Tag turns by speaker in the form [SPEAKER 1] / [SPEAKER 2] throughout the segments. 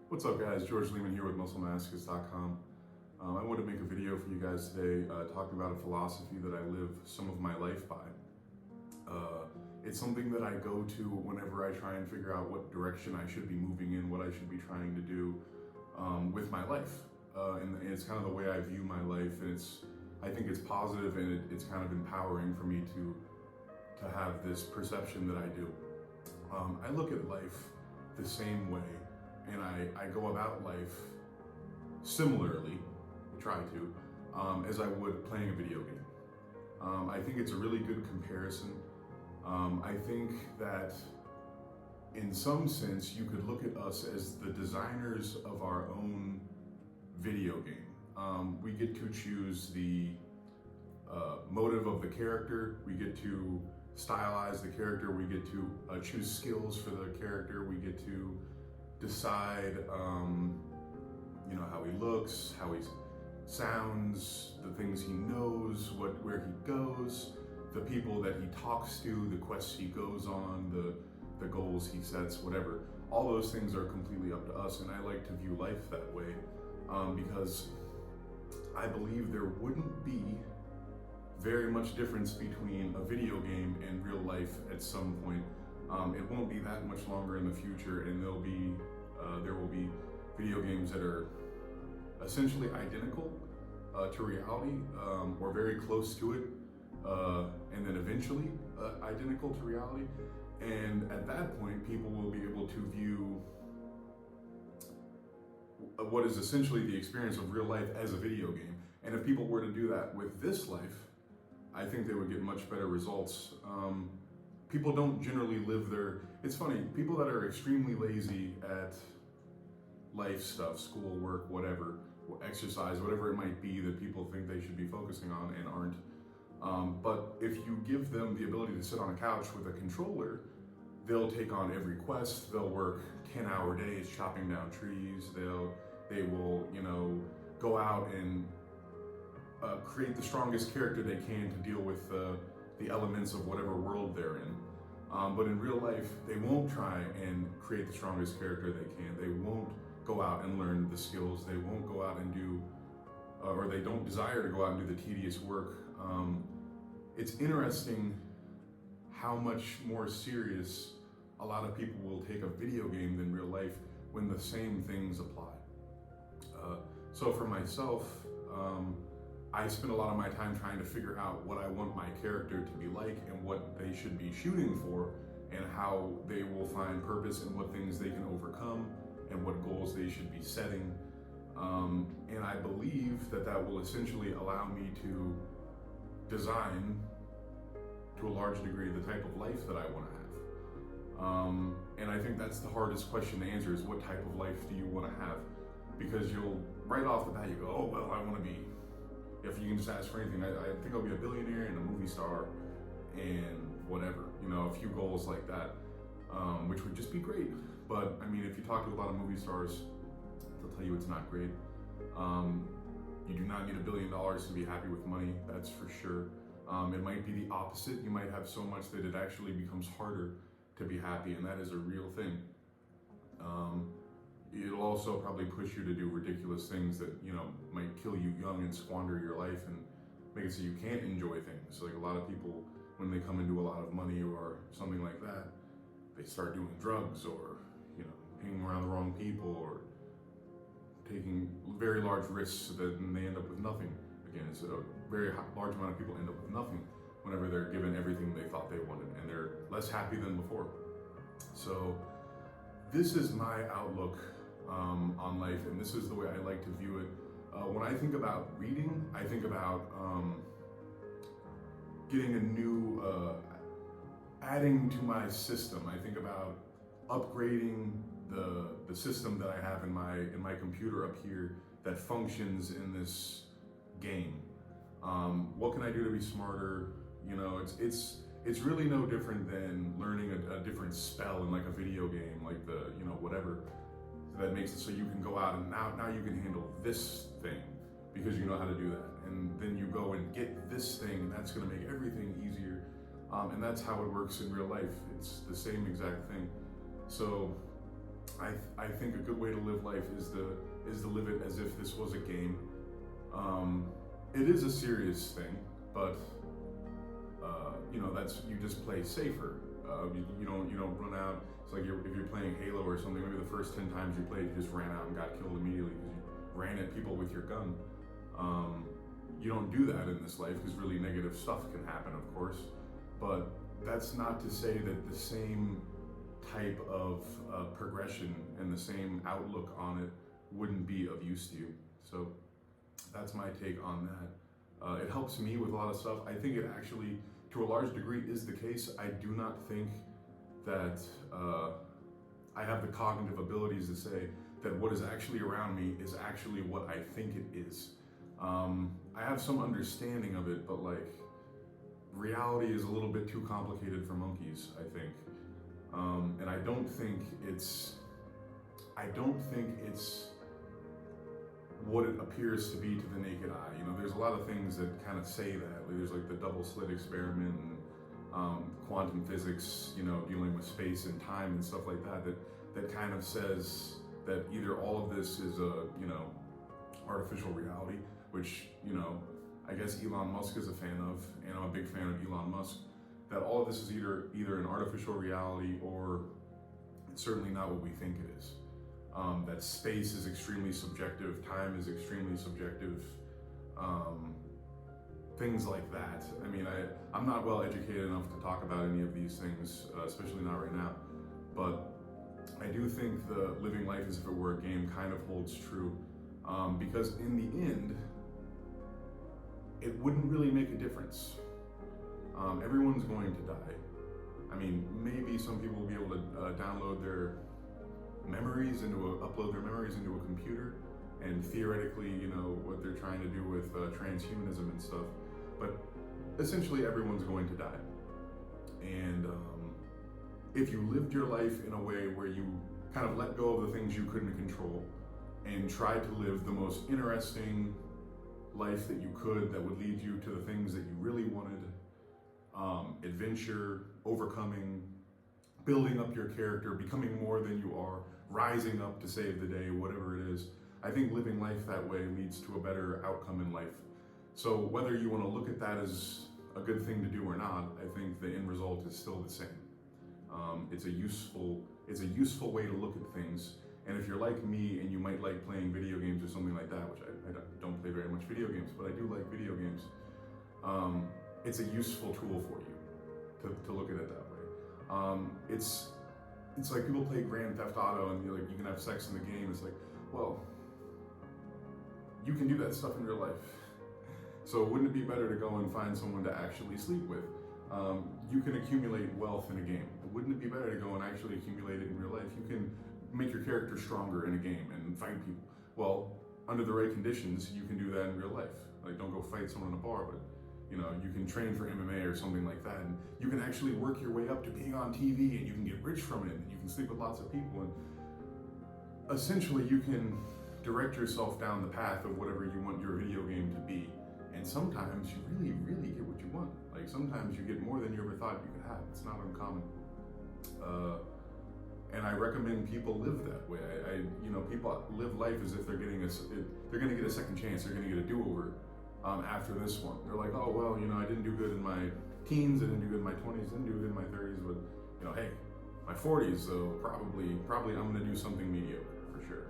[SPEAKER 1] What's up guys, George Leeman here with MuscleMasochist.com. I wanted to make a video for you guys today talking about a philosophy that I live some of my life by. It's something that I go to whenever I try and figure out what direction I should be moving in, what I should be trying to do with my life. And it's kind of the way I view my life, and I think it's positive, and it's kind of empowering for me to have this perception that I do. I look at life the same way, and I go about life similarly, try to, as I would playing a video game. I think it's a really good comparison. I think that in some sense you could look at us as the designers of our own video game. We get to choose the motive of the character, we get to stylize the character, we get to choose skills for the character, we get to decide how he looks, how he sounds, the things he knows, where he goes, the people that he talks to, the quests he goes on, the goals he sets, whatever. All those things are completely up to us, and I like to view life that way because I believe there wouldn't be very much difference between a video game and real life at some point. It won't be that much longer in the future, and there will be video games that are essentially identical to reality, or very close to it, and then eventually identical to reality. And at that point, people will be able to view what is essentially the experience of real life as a video game. And if people were to do that with this life, I think they would get much better results. People don't generally live their, it's funny, people that are extremely lazy at life stuff, school, work, whatever, exercise, whatever it might be that people think they should be focusing on and aren't. But if you give them the ability to sit on a couch with a controller, they'll take on every quest, they'll work 10-hour days chopping down trees, they will, go out and create the strongest character they can to deal with the elements of whatever world they're in. But in real life, they won't try and create the strongest character they can. They won't go out and learn the skills. They won't go out and do, or they don't desire to go out and do the tedious work. It's interesting how much more serious a lot of people will take a video game than real life when the same things apply. So for myself, I spend a lot of my time trying to figure out what I want my character to be like and what they should be shooting for, and how they will find purpose and what things they can overcome and what goals they should be setting. And I believe that will essentially allow me to design, to a large degree, the type of life that I want to have. And I think that's the hardest question to answer, is what type of life do you want to have? Because you'll, right off the bat, you go, oh, well, I want to be, if you can just ask for anything, I think I'll be a billionaire and a movie star and whatever, a few goals like that, which would just be great. But I mean, if you talk to a lot of movie stars, they'll tell you it's not great. You do not need $1 billion to be happy with money, that's for sure. It might be the opposite. You might have so much that it actually becomes harder to be happy, and that is a real thing. It'll also probably push you to do ridiculous things that, might kill you young and squander your life and make it so you can't enjoy things. Like a lot of people, when they come into a lot of money or something like that, they start doing drugs or, hanging around the wrong people or taking very large risks that they end up with nothing. Again, it's a very large amount of people end up with nothing whenever they're given everything they thought they wanted, and they're less happy than before. So this is my outlook on life, and this is the way I like to view it. When I think about reading, I think about getting a new, adding to my system. I think about upgrading the system that I have in my computer up here that functions in this game. What can I do to be smarter? It's really no different than learning a different spell in like a video game, like whatever, that makes it so you can go out and now you can handle this thing because you know how to do that. And then you go and get this thing, and that's gonna make everything easier. And that's how it works in real life. It's the same exact thing. So I think a good way to live life is to live it as if this was a game. It is a serious thing, but that's, you just play safer. You don't run out. It's like if you're playing Halo or something. Maybe the first 10 times you played, you just ran out and got killed immediately because you ran at people with your gun. You don't do that in this life because really negative stuff can happen, of course. But that's not to say that the same type of progression and the same outlook on it wouldn't be of use to you. So that's my take on that. It helps me with a lot of stuff. I think it actually, to a large degree, is the case. I do not think that I have the cognitive abilities to say that what is actually around me is actually what I think it is. I have some understanding of it, but like, reality is a little bit too complicated for monkeys, I think. And I don't think it's what it appears to be to the naked eye. There's a lot of things that kind of say that. Like, there's like the double slit experiment and quantum physics, dealing with space and time and stuff like that, that kind of says that either all of this is a, artificial reality, which, I guess Elon Musk is a fan of, and I'm a big fan of Elon Musk, that all of this is either an artificial reality or it's certainly not what we think it is. That space is extremely subjective, time is extremely subjective, things like that. I mean, I'm not well educated enough to talk about any of these things, especially not right now, but I do think the living life as if it were a game kind of holds true, because in the end, it wouldn't really make a difference. Everyone's going to die. I mean, maybe some people will be able to upload their memories into a computer, and theoretically, what they're trying to do with transhumanism and stuff. But essentially, everyone's going to die. And if you lived your life in a way where you kind of let go of the things you couldn't control and tried to live the most interesting life that you could, that would lead you to the things that you really wanted, adventure, overcoming, building up your character, becoming more than you are, rising up to save the day, whatever it is. I think living life that way leads to a better outcome in life. So whether you want to look at that as a good thing to do or not, I think the end result is still the same. It's a useful way to look at things. And if you're like me and you might like playing video games or something like that, which I don't play very much video games, but I do like video games, it's a useful tool for you to look at it that way. It's like people play Grand Theft Auto and you can have sex in the game. It's like, well, you can do that stuff in real life. So wouldn't it be better to go and find someone to actually sleep with? You can accumulate wealth in a game. Wouldn't it be better to go and actually accumulate it in real life? You can make your character stronger in a game and fight people. Well, under the right conditions, you can do that in real life. Like, don't go fight someone in a bar, but you can train for MMA or something like that, and you can actually work your way up to being on TV, and you can get rich from it, and you can sleep with lots of people, and essentially you can direct yourself down the path of whatever you want your video game to be. And sometimes you really, really get what you want. Like, sometimes you get more than you ever thought you could have. It's not uncommon. And I recommend people live that way. People live life as if they're going to get a second chance. They're going to get a do-over after this one. They're like, oh, well, I didn't do good in my teens. I didn't do good in my 20s. Didn't do good in my 30s. But, hey, my 40s, so probably I'm going to do something mediocre for sure.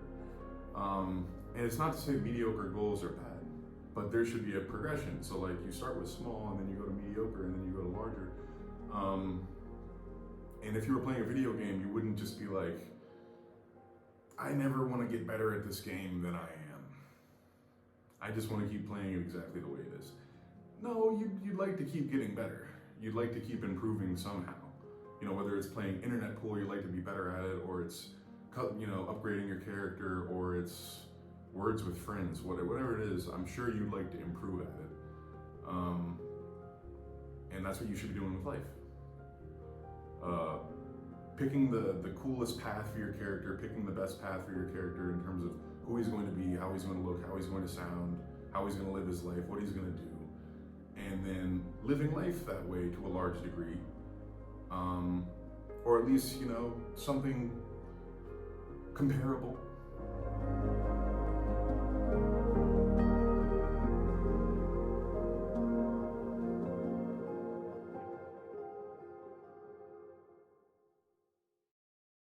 [SPEAKER 1] And it's not to say mediocre goals are bad, but there should be a progression. So like, you start with small, and then you go to mediocre, and then you go to larger. And if you were playing a video game, you wouldn't just be like, I never want to get better at this game than I am. I just want to keep playing it exactly the way it is. No, you'd like to keep getting better. You'd like to keep improving somehow. Whether it's playing internet pool, you'd like to be better at it, or it's, upgrading your character, or it's words with friends, whatever it is, I'm sure you'd like to improve at it. And that's what you should be doing with life. Picking the coolest path for your character, picking the best path for your character in terms of who he's going to be, how he's going to look, how he's going to sound, how he's going to live his life, what he's going to do, and then living life that way to a large degree, or at least something comparable.